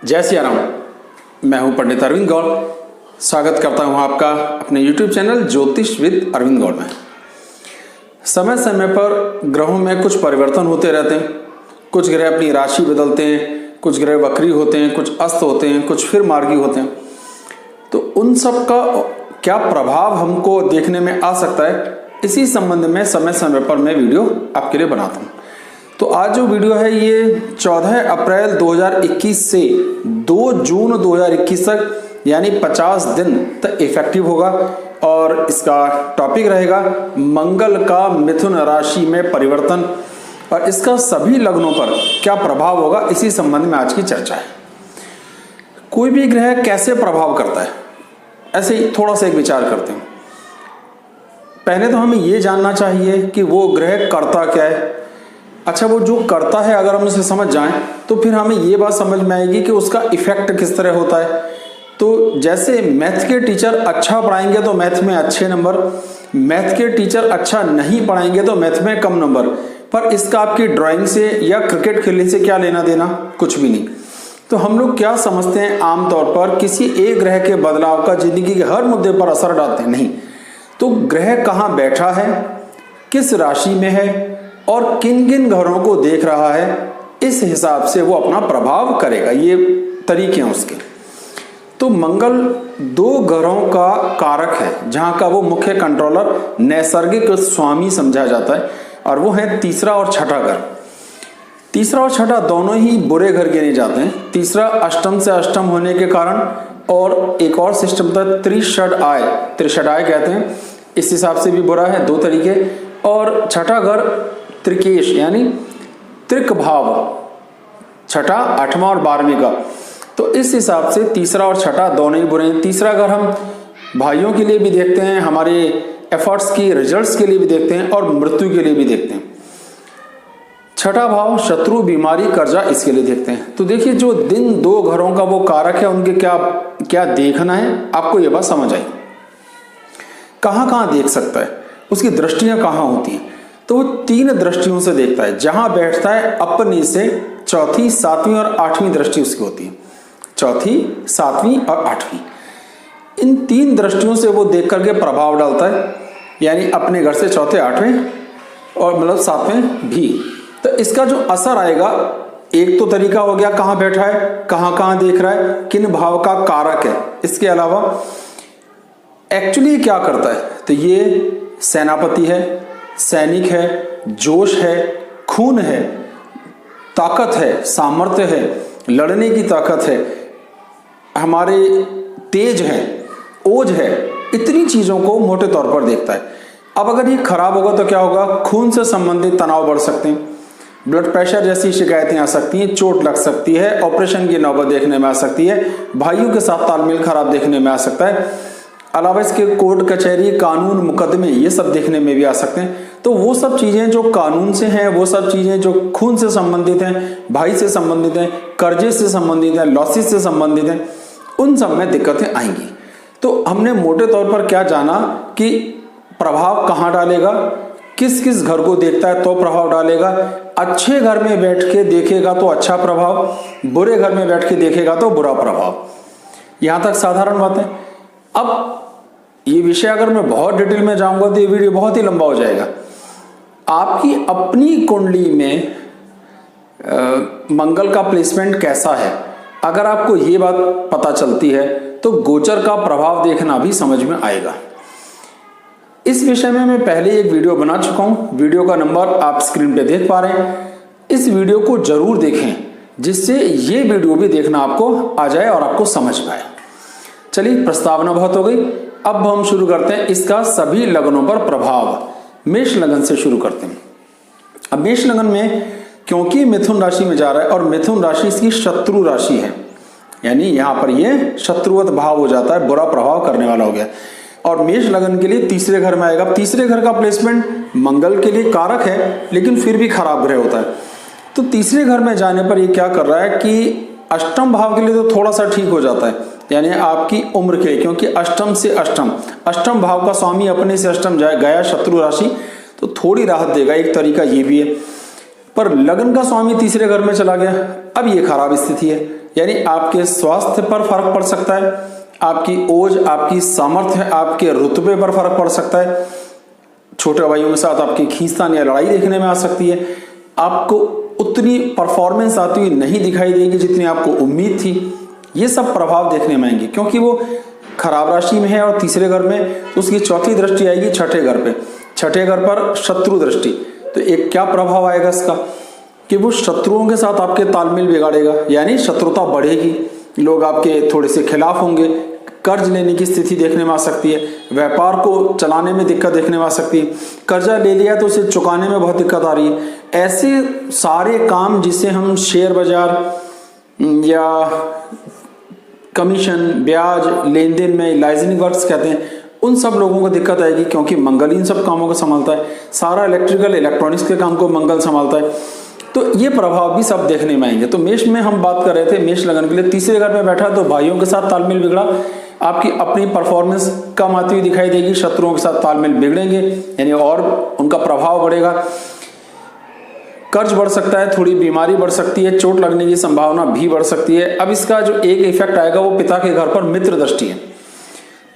जय सिया राम। मैं हूं पंडित अरविंद गौड़। स्वागत करता हूं आपका अपने YouTube चैनल ज्योतिष विद अरविंद गौड़ में। समय समय पर ग्रहों में कुछ परिवर्तन होते रहते हैं। कुछ ग्रह अपनी राशि बदलते हैं, कुछ ग्रह वक्री होते हैं, कुछ अस्त होते हैं, कुछ फिर मार्गी होते हैं। तो उन सब का क्या प्रभाव हमको देखने में आ सकता है, इसी संबंध में समय समय पर मैं वीडियो आपके लिए बनाता हूँ। तो आज जो वीडियो है ये 14 अप्रैल 2021 से 2 जून 2021 तक यानी 50 दिन तक इफेक्टिव होगा और इसका टॉपिक रहेगा मंगल का मिथुन राशि में परिवर्तन और इसका सभी लग्नों पर क्या प्रभाव होगा, इसी संबंध में आज की चर्चा है। कोई भी ग्रह कैसे प्रभाव करता है, ऐसे ही थोड़ा सा एक विचार करते हैं। पहले तो हमें यह जानना चाहिए कि वो ग्रह करता क्या है। अच्छा, वो जो करता है अगर हम उसे समझ जाएं तो फिर हमें ये बात समझ में आएगी कि उसका इफेक्ट किस तरह होता है। तो जैसे मैथ के टीचर अच्छा पढ़ाएंगे तो मैथ में अच्छे नंबर, मैथ के टीचर अच्छा नहीं पढ़ाएंगे तो मैथ में कम नंबर, पर इसका आपकी ड्राइंग से या क्रिकेट खेलने से क्या लेना देना, कुछ भी नहीं। तो हम लोग क्या समझते हैं आमतौर पर किसी एक ग्रह के बदलाव का जिंदगी के हर मुद्दे पर असर डालते हैं, नहीं। तो ग्रह कहाँ बैठा है, किस राशि में है और किन किन घरों को देख रहा है, इस हिसाब से वो अपना प्रभाव करेगा। ये तरीके हैं उसके। तो मंगल 2 ग्रहों का कारक है, जहां का वो मुख्य कंट्रोलर नैसर्गिक स्वामी समझा जाता है और वो है तीसरा और छठा घर। तीसरा और छठा दोनों ही बुरे घर गिने जाते हैं। तीसरा अष्टम से अष्टम होने के कारण, और एक और सिस्टम था त्रिषडाय कहते हैं, इस हिसाब से भी बुरा है, 2 तरीके। और छठा घर त्रिकेश यानी त्रिक भाव, छठा 8वां और 12वें का। तो इस हिसाब से तीसरा और छठा दोनों ही बुरे हैं। तीसरा घर हम भाइयों के लिए भी देखते हैं, हमारे एफर्ट्स की रिजल्ट्स के लिए भी देखते हैं और मृत्यु के लिए भी देखते हैं। छठा भाव शत्रु, बीमारी, कर्जा, इसके लिए देखते हैं। तो देखिए, जो दिन 2 घरों का वो कारक है, उनके क्या क्या देखना है, आपको ये बात समझ आई। कहाँ कहाँ देख सकता है, उसकी दृष्टियां कहाँ होती हैं। तो वो 3 दृष्टियों से देखता है। जहां बैठता है अपनी से चौथी, 7वीं और 8वीं दृष्टि उसकी होती है। चौथी, 7वीं और 8वीं, इन 3 दृष्टियों से वो देख करके प्रभाव डालता है, यानी अपने घर से चौथे, 8वें और मतलब 7वें भी। तो इसका जो असर आएगा, एक तो तरीका हो गया कहाँ बैठा है, कहाँ कहाँ देख रहा है, किन भाव का कारक है। इसके अलावा एक्चुअली क्या करता है, तो ये सेनापति है, सैनिक है, जोश है, खून है, ताकत है, सामर्थ्य है, लड़ने की ताकत है, हमारे तेज है, ओज है, इतनी चीजों को मोटे तौर पर देखता है। अब अगर ये खराब होगा तो क्या होगा, खून से संबंधित तनाव बढ़ सकते हैं, ब्लड प्रेशर जैसी शिकायतें आ सकती हैं, चोट लग सकती है, ऑपरेशन की नौबत देखने में आ सकती है, भाइयों के साथ तालमेल खराब देखने में आ सकता है। अलावा इसके कोर्ट कचहरी, कानून, मुकदमे, ये सब देखने में भी आ सकते हैं। तो वो सब चीजें जो कानून से हैं, वो सब चीजें जो खून से संबंधित हैं, भाई से संबंधित हैं, कर्जे से संबंधित हैं, लॉसेस से संबंधित हैं, उन सब में दिक्कतें आएंगी। तो हमने मोटे तौर पर क्या जाना कि प्रभाव कहाँ डालेगा, किस किस घर को देखता है तो प्रभाव डालेगा। अच्छे घर में बैठ के देखेगा तो अच्छा प्रभाव, बुरे घर में बैठ के देखेगा तो बुरा प्रभाव। यहां तक साधारण बात है। अब ये विषय अगर मैं बहुत डिटेल में जाऊंगा तो ये वीडियो बहुत ही लंबा हो जाएगा। आपकी अपनी कुंडली में मंगल का प्लेसमेंट कैसा है, अगर आपको ये बात पता चलती है तो गोचर का प्रभाव देखना भी समझ में आएगा। इस विषय में मैं पहले एक वीडियो बना चुका हूं, वीडियो का नंबर आप स्क्रीन पे देख पा रहे हैं। इस वीडियो को जरूर देखें, जिससे ये वीडियो भी देखना आपको आ जाए और आपको समझ में आए। चलिए, प्रस्तावना बहुत हो गई, अब हम शुरू करते हैं इसका सभी लगनों पर प्रभाव। मेष लगन से शुरू करते हैं। अब मेष लगन में क्योंकि मिथुन राशि में जा रहा है और मिथुन राशि इसकी शत्रु राशि है, यानी यहां पर ये शत्रुवत भाव हो जाता है, बुरा प्रभाव करने वाला हो गया। और मेष लगन के लिए तीसरे घर में आएगा। तीसरे घर का प्लेसमेंट मंगल के लिए कारक है, लेकिन फिर भी खराब ग्रह होता है। तो तीसरे घर में जाने पर ये क्या कर रहा है कि अष्टम भाव के लिए तो थोड़ा सा ठीक हो जाता है, यानी आपकी उम्र के लिए, क्योंकि अष्टम से अष्टम भाव का स्वामी अपने से अष्टम गया शत्रु राशि, तो थोड़ी राहत देगा, एक तरीका ये भी है। पर लगन का स्वामी तीसरे घर में चला गया, अब ये खराब स्थिति है। यानी आपके स्वास्थ्य पर फर्क पड़ सकता है, आपकी ओज, आपकी सामर्थ्य, आपके रुतबे पर फर्क पड़ सकता है। छोटे भाइयों के साथ आपकी खींचतान या लड़ाई देखने में आ सकती है। आपको उतनी परफॉर्मेंस आती हुई नहीं दिखाई देगी जितनी आपको उम्मीद थी। ये सब प्रभाव देखने में आएंगे क्योंकि वो खराब राशि में है और तीसरे घर में, तो उसकी चौथी दृष्टि आएगी छठे घर पे। छठे घर पर शत्रु दृष्टि, तो एक क्या प्रभाव आएगा इसका कि वो शत्रुओं के साथ आपके तालमेल बिगाड़ेगा, यानी शत्रुता बढ़ेगी, लोग आपके थोड़े से खिलाफ होंगे, कर्ज लेने की स्थिति देखने में आ सकती है, व्यापार को चलाने में दिक्कत देखने में आ सकती है, कर्जा ले लिया तो उसे चुकाने में बहुत दिक्कत आ रही है। ऐसे सारे काम जिसे हम शेयर बाजार या कमीशन, ब्याज, लेन देन में लाइजनिंग वर्क्स कहते हैं, उन सब लोगों को दिक्कत आएगी क्योंकि मंगल इन सब कामों को संभालता है। सारा इलेक्ट्रिकल, इलेक्ट्रॉनिक्स के काम को मंगल संभालता है, तो ये प्रभाव भी सब देखने में आएंगे। तो मेष में हम बात कर रहे थे, मेष लगन के लिए तीसरे घर में बैठा तो भाइयों के साथ तालमेल बिगड़ा, आपकी अपनी परफॉर्मेंस कम आती हुई दिखाई देगी, शत्रुओं के साथ तालमेल बिगड़ेंगे यानी और उनका प्रभाव बढ़ेगा, कर्ज बढ़ सकता है, थोड़ी बीमारी बढ़ सकती है, चोट लगने की संभावना भी बढ़ सकती है। अब इसका जो एक इफेक्ट आएगा वो पिता के घर पर मित्र दृष्टि है।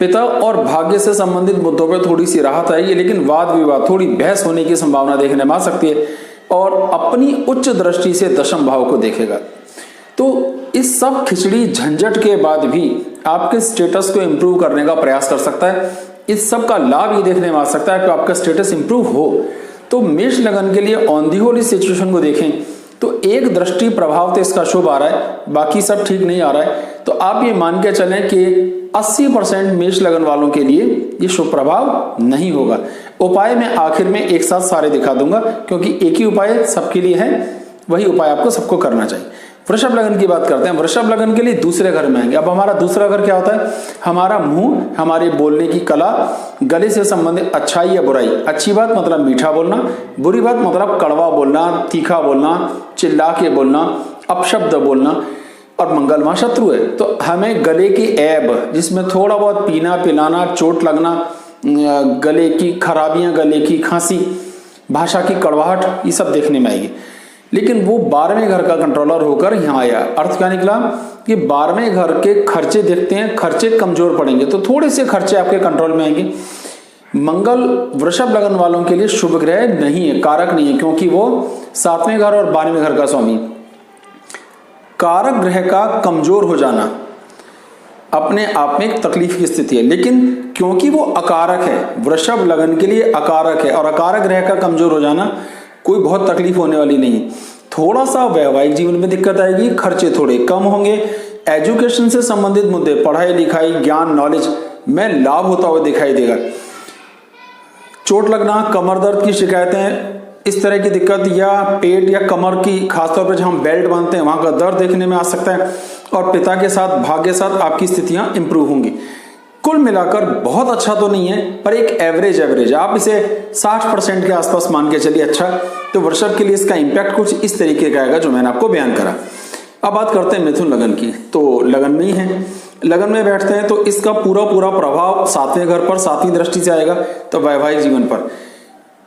पिता और भाग्य से संबंधित मुद्दों पर थोड़ी सी राहत आएगी, लेकिन वाद विवाद, थोड़ी बहस होने की संभावना देखने में आ सकती है और अपनी उच्च दृष्टि से दशम भाव को देखेगा। तो इस सब खिचड़ी झंझट के बाद भी आपके स्टेटस को इंप्रूव करने का प्रयास कर सकता है। इस सब का लाभ ये देखने में आ सकता है कि आपका स्टेटस इंप्रूव हो। तो मेष लगन के लिए ऑन दी होल इस सिचुएशन को देखें तो एक दृष्टि प्रभाव तो इसका शुभ आ रहा है, बाकी सब ठीक नहीं आ रहा है। तो आप ये मान के चलें कि 80% मेष लगन वालों के लिए ये शुभ प्रभाव नहीं होगा। उपाय मैं आखिर में एक साथ सारे दिखा दूंगा क्योंकि एक ही उपाय सबके लिए है, वही उपाय आपको सबको करना चाहिए। वृषभ लगन की बात करते हैं। वृषभ लगन के लिए दूसरे घर में आएंगे। अब हमारा दूसरा घर क्या होता है? हमारा मुंह, हमारे बोलने की कला, गले से संबंधित अच्छाई या बुराई। अच्छी बात मतलब मीठा बोलना, बुरी बात मतलब कड़वा बोलना, तीखा बोलना, चिल्ला के बोलना, अपशब्द बोलना, और मंगल वहां शत्रु है। तो हमें गले की ऐब, जिसमें थोड़ा बहुत पीना पिलाना, चोट लगना, गले की खराबियां, गले की खांसी, भाषा की कड़वाहट, ये सब देखने में आएगी। लेकिन वो 12वें घर का कंट्रोलर होकर यहाँ आया। अर्थ क्या निकला कि 12वें घर के खर्चे देखते हैं, खर्चे कमजोर पड़ेंगे, तो थोड़े से खर्चे आपके कंट्रोल में आएंगे। मंगल वृषभ लगन वालों के लिए शुभ ग्रह नहीं है, कारक नहीं है, क्योंकि वो 7वें घर और 12वें घर का स्वामी। कारक ग्रह का कमजोर हो जाना अपने आप में एक तकलीफ की स्थिति है, लेकिन क्योंकि वो अकारक है, वृषभ लगन के लिए अकारक है, और अकारक ग्रह का कमजोर हो जाना कोई बहुत तकलीफ होने वाली नहीं है। थोड़ा सा वैवाहिक जीवन में दिक्कत आएगी, खर्चे थोड़े कम होंगे, एजुकेशन से संबंधित मुद्दे, पढ़ाई लिखाई, ज्ञान, नॉलेज में लाभ होता हुआ दिखाई देगा। चोट लगना, कमर दर्द की शिकायतें, इस तरह की दिक्कत, या पेट या कमर की, खासतौर पर जहां हम बेल्ट बांधते हैं वहां का दर्द देखने में आ सकता है। और पिता के साथ, भाग्य के साथ आपकी स्थितियां इंप्रूव होंगी। कुल मिलाकर बहुत अच्छा तो नहीं है, पर एक एवरेज आप इसे 60% के आसपास मान के चलिए अच्छा। तो वृषभ के लिए इसका इंपैक्ट कुछ इस तरीके का आएगा जो मैंने आपको बयान करा। अब बात करते हैं मिथुन लगन की। तो लगन में ही है, लगन में बैठते हैं तो इसका पूरा प्रभाव 7वें घर पर, 7वीं दृष्टि से आएगा, तो वैवाहिक जीवन पर।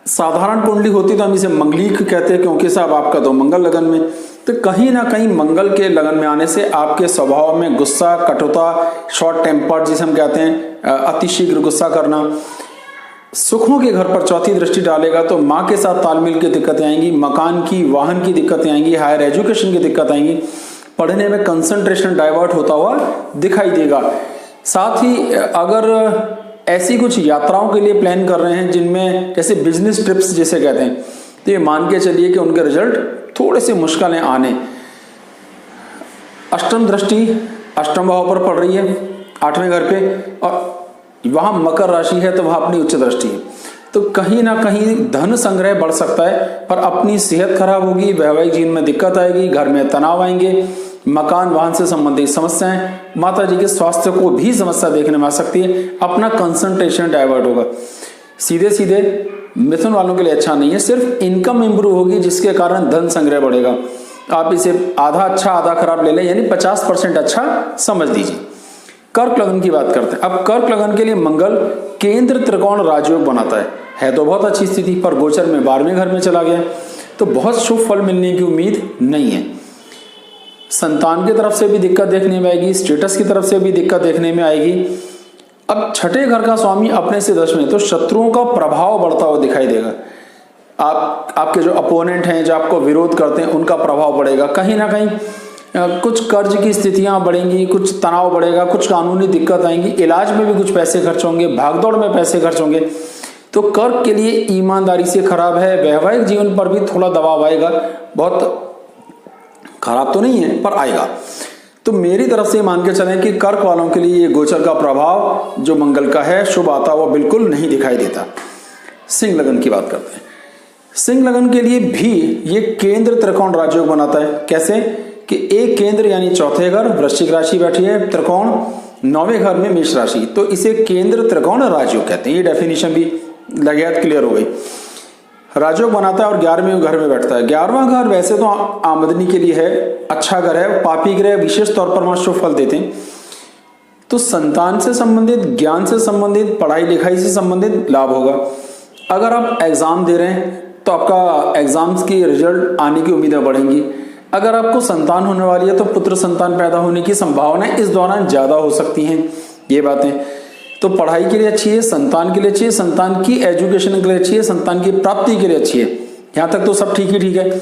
साधारण कुंडली होती तो हम इसे मंगलिक कहते हैं, क्योंकि साहब आपका तो मंगल लगन में, तो कहीं ना कहीं मंगल के लगन में आने से आपके स्वभाव में गुस्सा, कटुता, शॉर्ट टेम्पर्ड जिसे हम कहते हैं, अतिशीघ्र गुस्सा करना, सुखों के घर पर चौथी दृष्टि डालेगा तो माँ के साथ तालमेल की दिक्कतें आएंगी, मकान की, वाहन की दिक्कतें आएंगी, हायर एजुकेशन की दिक्कत आएंगी, पढ़ने में कंसंट्रेशन डाइवर्ट होता हुआ दिखाई देगा। साथ ही अगर ऐसी कुछ यात्राओं के लिए प्लान कर रहे हैं जिनमें जैसे बिजनेस ट्रिप्स जिसे कहते हैं, तो ये मान के चलिए कि उनके रिजल्ट थोड़े से मुश्किलें आने। अष्टम दृष्टि अष्टम भाव पर पड़ रही है, 8वें घर पे, और वहां मकर राशि है तो वहां अपनी उच्च दृष्टि है। तो कहीं ना कहीं धन संग्रह बढ़ सकता है, पर अपनी सेहत खराब होगी, वैवाहिक जीवन में दिक्कत आएगी, घर में तनाव आएंगे, मकान वाहन से संबंधित समस्याएं, माता जी के स्वास्थ्य को भी समस्या देखने में आ सकती है, अपना कंसंट्रेशन डाइवर्ट होगा। सीधे सीधे मिथुन वालों के लिए अच्छा नहीं है। सिर्फ इनकम इंप्रूव होगी जिसके कारण धन संग्रह बढ़ेगा। आप इसे आधा अच्छा आधा खराब ले लें, यानी 50% अच्छा समझ दीजिए। कर्क लगन की बात करते हैं। अब कर्क लगन के लिए मंगल केंद्र त्रिकोण राजयोग बनाता है तो बहुत अच्छी स्थिति, पर गोचर में 12वें घर में चला गया, तो बहुत शुभ फल मिलने की उम्मीद नहीं है। संतान की तरफ से भी दिक्कत देखने में आएगी, स्टेटस की तरफ से भी दिक्कत देखने में आएगी। अब छठे घर का स्वामी अपने से 10 में, तो शत्रुओं का प्रभाव बढ़ता हुआ दिखाई देगा। आपके जो अपोनेंट हैं, जो आपको विरोध करते हैं, उनका प्रभाव बढ़ेगा। कहीं ना कहीं कुछ कर्ज की स्थितियां बढ़ेंगी, कुछ तनाव बढ़ेगा, कुछ कानूनी दिक्कत आएंगी, इलाज में भी कुछ पैसे खर्च होंगे, भागदौड़ में पैसे खर्च होंगे। तो कर्क के लिए ईमानदारी से खराब है। वैवाहिक जीवन पर भी थोड़ा दबाव आएगा, बहुत खराब तो नहीं है पर आएगा। तो मेरी तरफ से मान के चलें कि कर्क वालों के लिए ये गोचर का प्रभाव जो मंगल का है शुभ आता हुआ बिल्कुल नहीं दिखाई देता। सिंह लगन की बात करते हैं। सिंह लगन के लिए भी ये केंद्र त्रिकोण राजयोग बनाता है। कैसे कि एक केंद्र यानी चौथे घर वृश्चिक राशि बैठी है, त्रिकोण 9वें घर में मेष राशि, तो इसे केंद्र त्रिकोण राजयोग कहते हैं। ये डेफिनेशन भी लगातार क्लियर हो गई। राजयोग बनाता है और 11वें घर में बैठता है। 11वां घर वैसे तो आमदनी के लिए है, अच्छा घर है, पापी ग्रह विशेष तौर पर शुभ फल देते हैं। तो संतान से संबंधित, ज्ञान से संबंधित, पढ़ाई लिखाई से संबंधित लाभ होगा। अगर आप एग्जाम दे रहे हैं तो आपका एग्जाम्स की रिजल्ट आने की उम्मीदें बढ़ेंगी। अगर आपको संतान होने वाली है तो पुत्र संतान पैदा होने की संभावनाएं इस दौरान ज्यादा हो सकती हैं। ये बातें तो पढ़ाई के लिए अच्छी है, संतान के लिए अच्छी है, संतान की एजुकेशन के लिए अच्छी है, संतान की प्राप्ति के लिए अच्छी है। यहां तक तो सब ठीक ही ठीक है।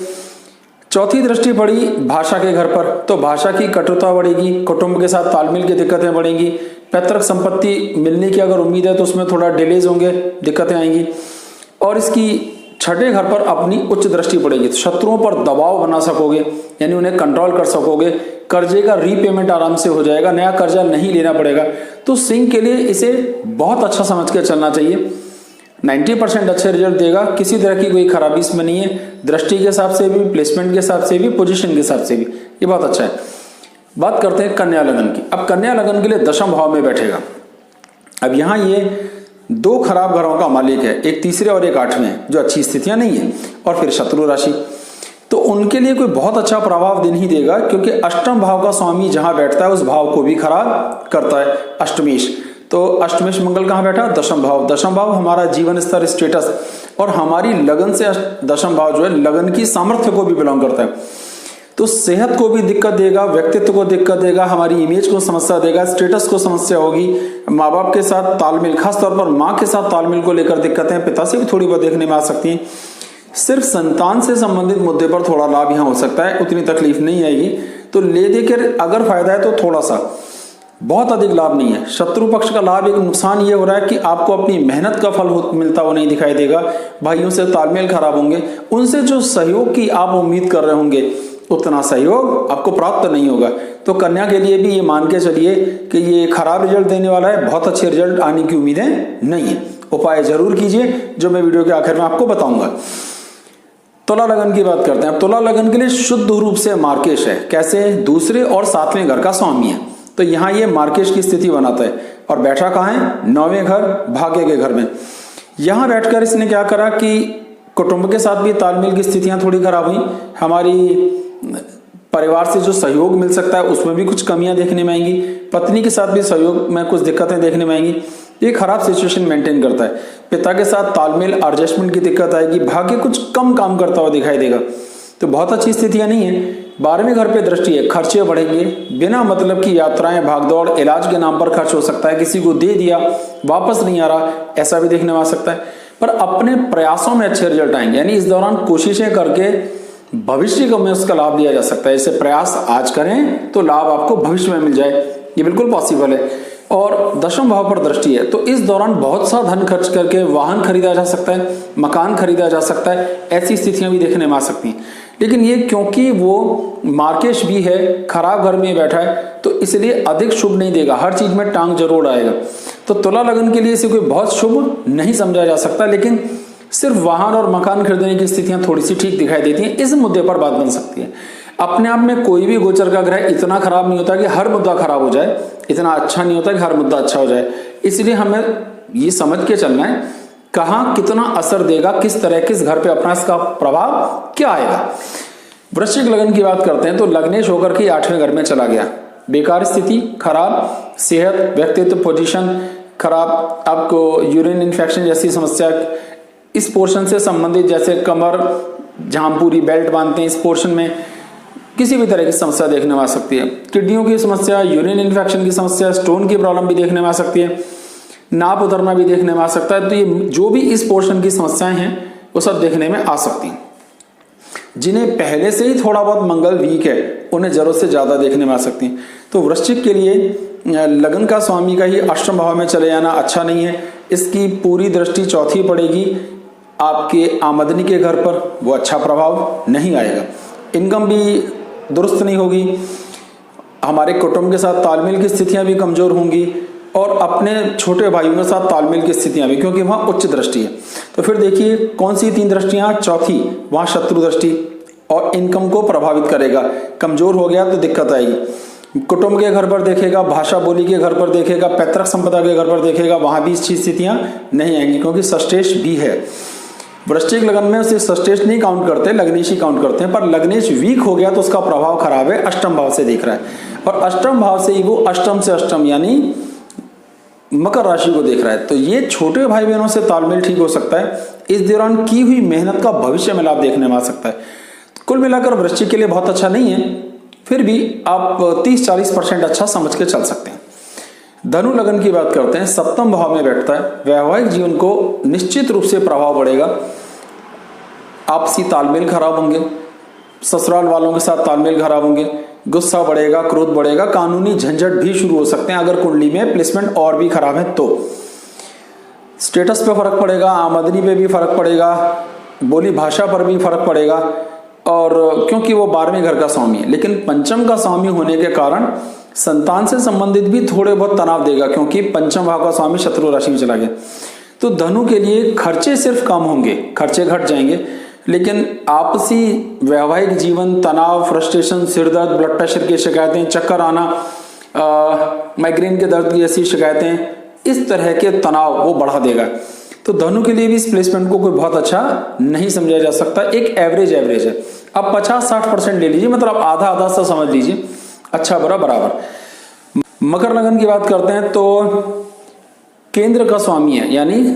चौथी दृष्टि पड़ी भाषा के घर पर, तो भाषा की कटुता बढ़ेगी, कुटुंब के साथ तालमेल की दिक्कतें बढ़ेंगी, पैतृक संपत्ति मिलने की अगर उम्मीद है तो उसमें थोड़ा डिलेज होंगे, दिक्कतें आएंगी। और इसकी छठे घर पर अपनी उच्च दृष्टि पड़ेगी, तो शत्रुओं पर दबाव बना सकोगे, यानी उन्हें कंट्रोल कर सकोगे। कर्जे का रीपेमेंट आराम से हो जाएगा, नया कर्जा नहीं लेना पड़ेगा। तो सिंह के लिए इसे बहुत अच्छा समझ कर चलना चाहिए। 90% अच्छे रिजल्ट देगा, किसी तरह की कोई खराबी इसमें नहीं है। दृष्टि के हिसाब से भी, प्लेसमेंट के हिसाब से भी, पोजीशन के हिसाब से भी ये बहुत अच्छा है। बात करते हैं कन्या लगन की। अब कन्या लगन के लिए 10वें भाव में बैठेगा। अब यहाँ ये 2 खराब घरों का मालिक है, एक तीसरे और एक 8वें, जो अच्छी स्थितियां नहीं है, और फिर शत्रु राशि। तो उनके लिए कोई बहुत अच्छा प्रभाव दे नहीं देगा, क्योंकि अष्टम भाव का स्वामी जहां बैठता है उस भाव को भी खराब करता है, अष्टमेश। तो अष्टमेश मंगल कहां बैठा? 10वां भाव। 10वां भाव हमारा जीवन स्तर, स्टेटस और हमारी लगन से 10वां भाव जो है लगन की सामर्थ्य को भी बिलोंग करता है। तो सेहत को भी दिक्कत देगा, व्यक्तित्व को दिक्कत देगा, हमारी इमेज को समस्या देगा, स्टेटस को समस्या होगी, माँ बाप के साथ तालमेल, खासतौर पर माँ के साथ तालमेल को लेकर दिक्कतें, पिता से भी थोड़ी बहुत देखने में आ सकती हैं। सिर्फ संतान से संबंधित मुद्दे पर थोड़ा लाभ यहाँ हो सकता है, उतनी तकलीफ नहीं आएगी। तो ले देकर अगर फायदा है तो थोड़ा सा, बहुत अधिक लाभ नहीं है। शत्रु पक्ष का लाभ, एक नुकसान ये हो रहा है कि आपको अपनी मेहनत का फल मिलता हुआ नहीं दिखाई देगा। भाइयों से तालमेल खराब होंगे, उनसे जो सहयोग की आप उम्मीद कर रहे होंगे उतना सहयोग आपको प्राप्त नहीं होगा। तो कन्या के लिए भी ये मान के चलिए कि ये खराब रिजल्ट देने वाला है, बहुत अच्छे रिजल्ट आने की उम्मीदें नहीं है। उपाय जरूर कीजिए, जो मैं वीडियो के आखिर में आपको बताऊंगा। तुला लगन की बात करते हैं। अब तुला लगन के लिए शुद्ध रूप से मार्केश है। कैसे? दूसरे और 7वें घर का स्वामी है, तो यहाँ ये मार्केश की स्थिति बनाता है। और बैठा कहाँ है? 9वें घर, भाग्य के घर में। यहाँ बैठकर इसने क्या करा कि कुटुंब के साथ भी तालमेल की स्थितियां थोड़ी खराब हुई, हमारी परिवार से जो सहयोग मिल सकता है उसमें भी कुछ कमियां देखने में आएंगी, पत्नी के साथ भी सहयोग में कुछ दिक्कतें देखने में आएंगी। ये खराब सिचुएशन मेंटेन करता है। पिता के साथ तालमेल, एडजस्टमेंट की दिक्कत आएगी, भाग्य कुछ कम काम करता हुआ दिखाई देगा। तो बहुत अच्छी स्थितियां नहीं है। 12वें घर पे दृष्टि है, खर्चे बढ़ेंगे, बिना मतलब की यात्राएं, भागदौड़, इलाज के नाम पर खर्च हो सकता है, किसी को दे दिया वापस नहीं आ रहा, ऐसा भी देखने में आ सकता है। पर अपने प्रयासों में अच्छे रिजल्ट आएंगे, यानी इस दौरान कोशिशें करके भविष्य में उसका लाभ लिया जा सकता है। ऐसे प्रयास आज करें तो लाभ आपको भविष्य में मिल जाए, ये बिल्कुल पॉसिबल है। और 10वें भाव पर दृष्टि है, तो इस दौरान बहुत सा धन खर्च करके वाहन खरीदा जा सकता है, मकान खरीदा जा सकता है, ऐसी स्थितियां भी देखने में आ सकती हैं। लेकिन ये क्योंकि वो मार्केश भी है, खराब घर में बैठा है, तो इसलिए अधिक शुभ नहीं देगा, हर चीज में टांग जरूर आएगा। तो तुला लगन के लिए इसे कोई बहुत शुभ नहीं समझा जा सकता, लेकिन सिर्फ वाहन और मकान खरीदने की स्थितियां थोड़ी सी ठीक दिखाई देती हैं। इस मुद्दे पर बात बन सकती है। अपने आप में कोई भी गोचर का ग्रह इतना खराब नहीं होता कि हर मुद्दा खराब हो जाए, इतना अच्छा नहीं होता कि हर मुद्दा अच्छा हो जाए। इसलिए हमें ये समझ के चलना है कहाँ कितना असर देगा, किस तरह, किस घर पे अपना इसका प्रभाव क्या आएगा। वृश्चिक लगन की बात करते हैं, तो लग्नेश होकर के 8वें घर में चला गया, बेकार स्थिति, खराब सेहत, व्यक्तित्व, पोजीशन खराब, आपको यूरिन इन्फेक्शन जैसी समस्या इस पोर्शन से संबंधित, जैसे कमर जहां पूरी बेल्ट बांधते हैं इस पोर्शन में किसी भी तरह की समस्या देखने में आ सकती है। किडनियों की समस्या, यूरिन इन्फेक्शन की समस्या, स्टोन की प्रॉब्लम भी देखने में आ सकती है, नाप उतरना भी देखने में आ सकता है। तो ये जो भी इस पोर्शन की समस्याएं हैं वो सब देखने में आ सकती हैं। जिन्हें पहले से ही थोड़ा बहुत मंगल वीक है उन्हें जरूरत से ज्यादा देखने में आ सकती हैं। तो वृश्चिक के लिए लगन का स्वामी का ही अष्टम भाव में चले जाना अच्छा नहीं है। इसकी पूरी दृष्टि चौथी पड़ेगी आपके आमदनी के घर पर, वो अच्छा प्रभाव नहीं आएगा। इनकम भी दुरुस्त नहीं होगी, हमारे कुटुंब के साथ तालमेल की स्थितियां भी कमजोर होंगी और अपने छोटे भाइयों के साथ तालमेल की स्थितियां भी, क्योंकि वहां उच्च दृष्टि है। तो फिर देखिए कौन सी 3 दृष्टियां, चौथी वहां शत्रु दृष्टि और इनकम को प्रभावित करेगा। कमजोर हो गया तो दिक्कत आएगी। कुटुंब के घर पर देखेगा, भाषा बोली के घर पर देखेगा, पैतृक संपदा के घर पर देखेगा, वहां भी अच्छी स्थितियां नहीं आएंगी, क्योंकि षष्ठेश भी है। वृश्चिक लगन में उसे षष्ठेश नहीं काउंट करते, लग्नेश ही काउंट करते हैं। पर लग्नेश वीक हो गया तो उसका प्रभाव खराब है, अष्टम भाव से दिख रहा है, और अष्टम भाव से ही वो अष्टम से अष्टम यानी मकर राशि को देख रहा है। तो ये छोटे भाई बहनों से तालमेल ठीक हो सकता है। इस दौरान की हुई मेहनत का भविष्य में लाभ देखने में आ सकता है। कुल मिलाकर वृश्चिक के लिए बहुत अच्छा नहीं है, फिर भी आप 30-40% अच्छा समझ के चल सकते हैं। धनु लगन की बात करते हैं, सप्तम भाव में बैठता है। वैवाहिक जीवन को निश्चित रूप से प्रभाव पड़ेगा, आपसी तालमेल खराब होंगे, ससुराल वालों के साथ तालमेल खराब होंगे, गुस्सा बढ़ेगा, क्रोध बढ़ेगा, कानूनी झंझट भी शुरू हो सकते हैं अगर कुंडली में प्लेसमेंट और भी खराब है तो। स्टेटस पे फर्क पड़ेगा, आमदनी पे भी फर्क पड़ेगा, बोली भाषा पर भी फर्क पड़ेगा, और क्योंकि वो 12वें घर का स्वामी है। लेकिन पंचम का स्वामी होने के कारण संतान से संबंधित भी थोड़े बहुत तनाव देगा, क्योंकि पंचम भाव का स्वामी शत्रु राशि में चला गया। तो धनु के लिए खर्चे सिर्फ कम होंगे, खर्चे घट जाएंगे, लेकिन आपसी वैवाहिक जीवन, तनाव, फ्रस्ट्रेशन, सिरदर्द, ब्लड प्रेशर की शिकायतें, चक्कर आना, माइग्रेन के दर्द की ऐसी शिकायतें, इस तरह के तनाव वो बढ़ा देगा। तो धनु के लिए भी इस प्लेसमेंट को कोई बहुत अच्छा नहीं समझा जा सकता, एक एवरेज है। अब 50-60% ले लीजिए, मतलब आधा आधा सा समझ लीजिए, अच्छा बुरा बराबर। मकर लगन की बात करते हैं तो केंद्र का स्वामी है, यानी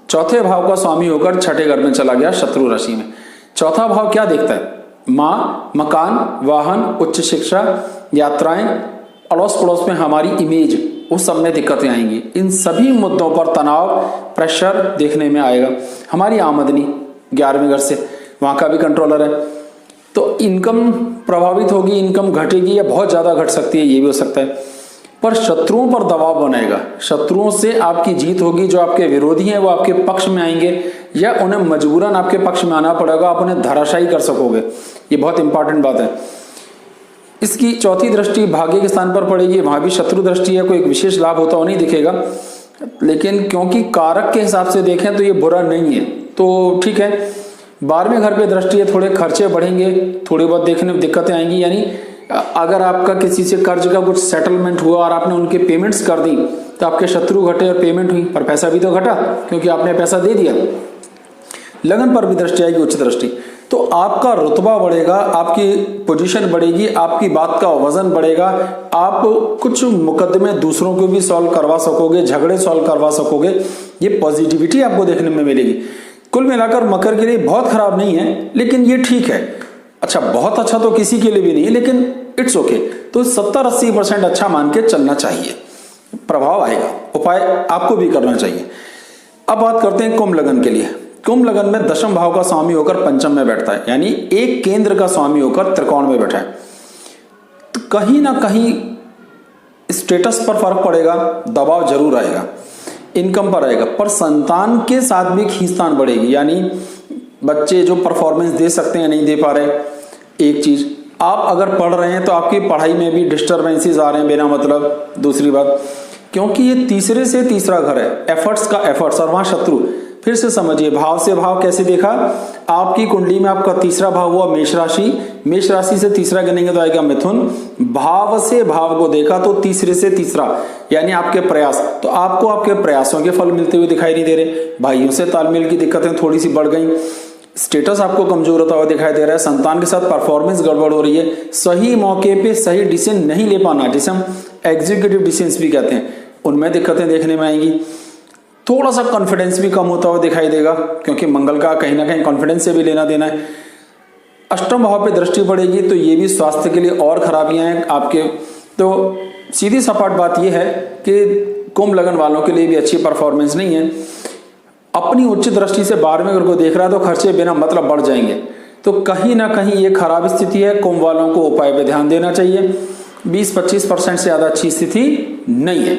चौथे भाव का स्वामी होकर छठे घर में चला गया शत्रु राशि में। चौथा भाव क्या देखता है? माँ, मकान, वाहन, उच्च शिक्षा, यात्राएं, अड़ोस पड़ोस में हमारी इमेज, उस सब में दिक्कतें आएंगी। इन सभी मुद्दों पर तनाव, प्रेशर देखने में आएगा। हमारी आमदनी 11वें घर से, वहां का भी कंट्रोलर है, तो इनकम प्रभावित होगी, इनकम घटेगी या बहुत ज्यादा घट सकती है, ये भी हो सकता है। पर शत्रुओं पर दबाव बनाएगा, शत्रुओं से आपकी जीत होगी। जो आपके विरोधी हैं वो आपके पक्ष में आएंगे या उन्हें मजबूरन आपके पक्ष में आना पड़ेगा, आप उन्हें धराशायी कर सकोगे। ये बहुत इंपॉर्टेंट बात है। इसकी चौथी दृष्टि भाग्य के स्थान पर पड़ेगी, वहां भी शत्रु दृष्टि है, कोई एक विशेष लाभ होता हुआ नहीं दिखेगा, लेकिन क्योंकि कारक के हिसाब से देखें तो ये बुरा नहीं है, तो ठीक है। 12वें घर पे दृष्टि है, थोड़े खर्चे बढ़ेंगे, थोड़ी बहुत देखने में दिक्कतें आएंगी। यानी अगर आपका किसी से कर्ज का कुछ सेटलमेंट हुआ और आपने उनके पेमेंट्स कर दी तो आपके शत्रु घटे और पेमेंट हुई, पर पैसा भी तो घटा क्योंकि आपने पैसा दे दिया। लगन पर भी दृष्टि आएगी, उच्च दृष्टि, तो आपका रुतबा बढ़ेगा, आपकी पोजीशन बढ़ेगी, आपकी बात का वजन बढ़ेगा, आप कुछ मुकदमे दूसरों को भी सॉल्व करवा सकोगे, झगड़े सॉल्व करवा सकोगे। ये पॉजिटिविटी आपको देखने में मिलेगी। कुल मिलाकर मकर के लिए बहुत खराब नहीं है, लेकिन ये ठीक है। अच्छा, बहुत अच्छा तो किसी के लिए भी नहीं है, लेकिन इट्स ओके। तो 70-80% अच्छा मान के चलना चाहिए, प्रभाव आएगा। उपाय आपको भी करना चाहिए। अब बात करते हैं कुंभ लगन के लिए। कुंभ लगन में दशम भाव का स्वामी होकर पंचम में बैठता है, यानी एक केंद्र का स्वामी होकर त्रिकोण में बैठा है। तो कहीं ना कहीं स्टेटस पर फर्क पड़ेगा, दबाव जरूर आएगा, इनकम पर आएगा, पर संतान के साथ भी खींचतान बढ़ेगी। यानी बच्चे जो परफॉर्मेंस दे सकते हैं नहीं दे पा रहे, एक चीज। आप अगर पढ़ रहे हैं तो आपकी पढ़ाई में भी डिस्टर्बेंसेस आ रहे हैं बिना मतलब। दूसरी बात, क्योंकि ये तीसरे से तीसरा घर है, एफर्ट्स का एफर्ट्स, और वहां शत्रु। फिर से समझिए, भाव से भाव कैसे देखा? आपकी कुंडली में आपका तीसरा भाव हुआ मेष राशि, मेष राशि से तीसरा गिनेंगे तो आएगा मिथुन। भाव से भाव को देखा तो तीसरे से तीसरा, यानी आपके प्रयास। तो आपको आपके प्रयासों के फल मिलते हुए दिखाई नहीं दे रहे। भाइयों से तालमेल की दिक्कतें थोड़ी सी बढ़ गई, स्टेटस आपको कमजोर होता हुआ दिखाई दे रहा है, संतान के साथ परफॉर्मेंस गड़बड़ हो रही है, सही मौके पे सही डिसीजन नहीं ले पाना, जिसे हम एग्जीक्यूटिव डिसीजंस भी कहते हैं, उनमें दिक्कतें देखने में आएंगी। थोड़ा सा कॉन्फिडेंस भी कम होता हुआ दिखाई देगा, क्योंकि मंगल का कहीं ना कहीं कॉन्फिडेंस से भी लेना देना है। अष्टम भाव पे दृष्टि पड़ेगी तो ये भी स्वास्थ्य के लिए और खराबियां हैं आपके। तो सीधी सपाट बात ये है कि कुंभ लगन वालों के लिए भी अच्छी परफॉर्मेंस नहीं है। अपनी उच्च दृष्टि से 12वें घर को देख रहा है तो खर्चे बिना मतलब बढ़ जाएंगे। तो कहीं ना कहीं ये खराब स्थिति है। कुंभ वालों को उपाय पे ध्यान देना चाहिए। 20-25% से ज्यादा अच्छी स्थिति नहीं है।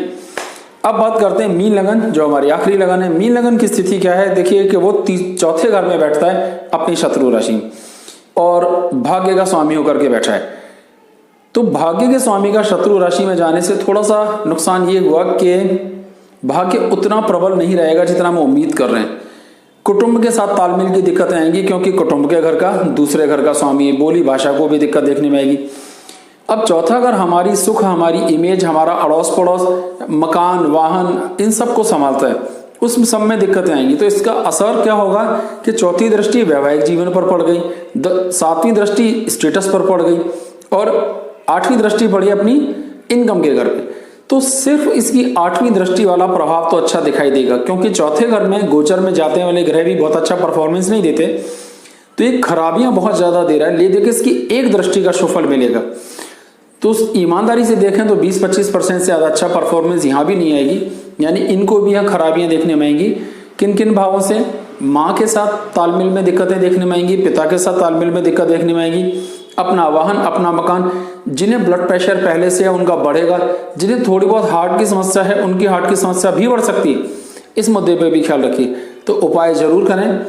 अब बात करते हैं मीन लगन, जो हमारी आखिरी लगन है। मीन लगन की स्थिति क्या है? देखिए कि वो चौथे घर में बैठता है अपनी शत्रु राशि और भाग्य का स्वामी होकर के बैठा है। तो भाग्य के स्वामी का शत्रु राशि में जाने से थोड़ा सा नुकसान ये हुआ कि भाग्य उतना प्रबल नहीं रहेगा जितना हम उम्मीद कर रहे हैं। कुटुंब के साथ तालमेल की दिक्कतें आएंगी क्योंकि कुटुंब के घर का दूसरे घर का स्वामी बोली भाषा को भी दिक्कत देखने में आएगी। अब चौथा घर हमारी सुख, हमारी इमेज, हमारा अड़ोस पड़ोस, मकान, वाहन, इन सब को संभालता है। उस सब में दिक्कतें आएंगी। तो इसका असर क्या होगा कि चौथी दृष्टि वैवाहिक जीवन पर पड़ गई, 7वीं दृष्टि स्टेटस पर पड़ गई और 8वीं दृष्टि पड़ी अपनी इनकम के घर पे। तो सिर्फ इसकी 8वीं दृष्टि वाला प्रभाव तो अच्छा दिखाई देगा क्योंकि चौथे घर में गोचर में जाते वाले ग्रह भी बहुत अच्छा परफॉर्मेंस नहीं देते। तो ये खराबियां बहुत ज्यादा दे रहा है। लेकिन इसकी एक दृष्टि का सुफल मिलेगा। तो ईमानदारी से देखें तो 20-25% से ज्यादा अच्छा परफॉर्मेंस यहाँ भी नहीं आएगी। यानी इनको भी यहाँ खराबियां देखने में आएंगी। किन किन भावों से? माँ के साथ तालमेल में दिक्कतें देखने में आएंगी, पिता के साथ तालमेल में दिक्कत देखने में आएगी, अपना वाहन, अपना मकान। जिन्हें ब्लड प्रेशर पहले से है उनका बढ़ेगा, जिन्हें थोड़ी बहुत हार्ट की समस्या है उनकी हार्ट की समस्या भी बढ़ सकती है। इस मुद्दे पे भी ख्याल रखिए। तो उपाय जरूर करें।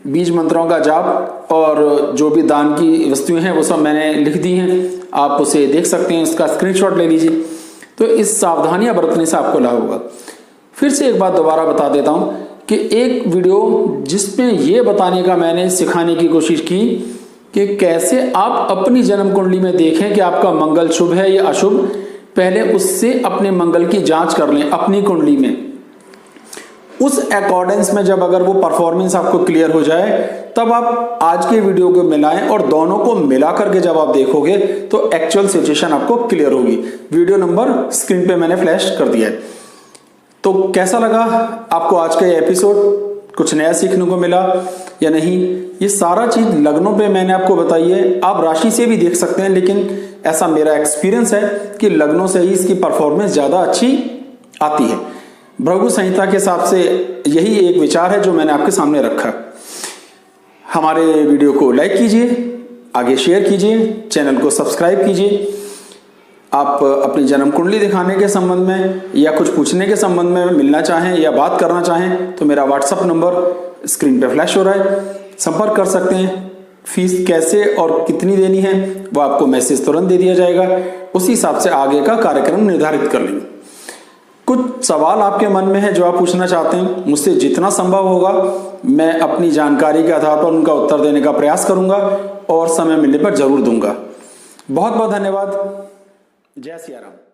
बीज मंत्रों का जाप और जो भी दान की वस्तुएं हैं वो सब मैंने लिख दी हैं, आप उसे देख सकते हैं, उसका स्क्रीनशॉट ले लीजिए। तो इस सावधानियां बरतने से आपको लाभ होगा। फिर से एक बात दोबारा बता देता हूं कि एक वीडियो जिसमें ये बताने का मैंने सिखाने की कोशिश की कि कैसे आप अपनी जन्म कुंडली में देखें कि आपका मंगल शुभ है या अशुभ। पहले उससे अपने मंगल की जांच कर लें अपनी कुंडली में। उस अकॉर्डेंस में जब अगर वो परफॉर्मेंस आपको क्लियर हो जाए तब आप आज के वीडियो को मिलाएं और दोनों को मिला करके जब आप देखोगे तो एक्चुअल सिचुएशन आपको क्लियर होगी। वीडियो नंबर स्क्रीन पे मैंने फ्लैश कर दिया है। तो कैसा लगा आपको आज का ये एपिसोड? कुछ नया सीखने को मिला या नहीं? ये सारा चीज लग्नों पे मैंने आपको बताई है। आप राशि से भी देख सकते हैं, लेकिन ऐसा मेरा एक्सपीरियंस है कि लग्नों से ही इसकी परफॉर्मेंस ज्यादा अच्छी आती है। भृगु संहिता के हिसाब से यही एक विचार है जो मैंने आपके सामने रखा। हमारे वीडियो को लाइक कीजिए, आगे शेयर कीजिए, चैनल को सब्सक्राइब कीजिए। आप अपनी जन्म कुंडली दिखाने के संबंध में या कुछ पूछने के संबंध में मिलना चाहें या बात करना चाहें तो मेरा व्हाट्सएप नंबर स्क्रीन पे फ्लैश हो रहा है, संपर्क कर सकते हैं। फीस कैसे और कितनी देनी है वो आपको मैसेज तुरंत दे दिया जाएगा। उसी हिसाब से आगे का कार्यक्रम निर्धारित कर लेंगे। कुछ सवाल आपके मन में है जो आप पूछना चाहते हैं, मुझसे जितना संभव होगा मैं अपनी जानकारी के आधार पर उनका उत्तर देने का प्रयास करूंगा और समय मिलने पर जरूर दूंगा। बहुत बहुत धन्यवाद। जय सिया राम।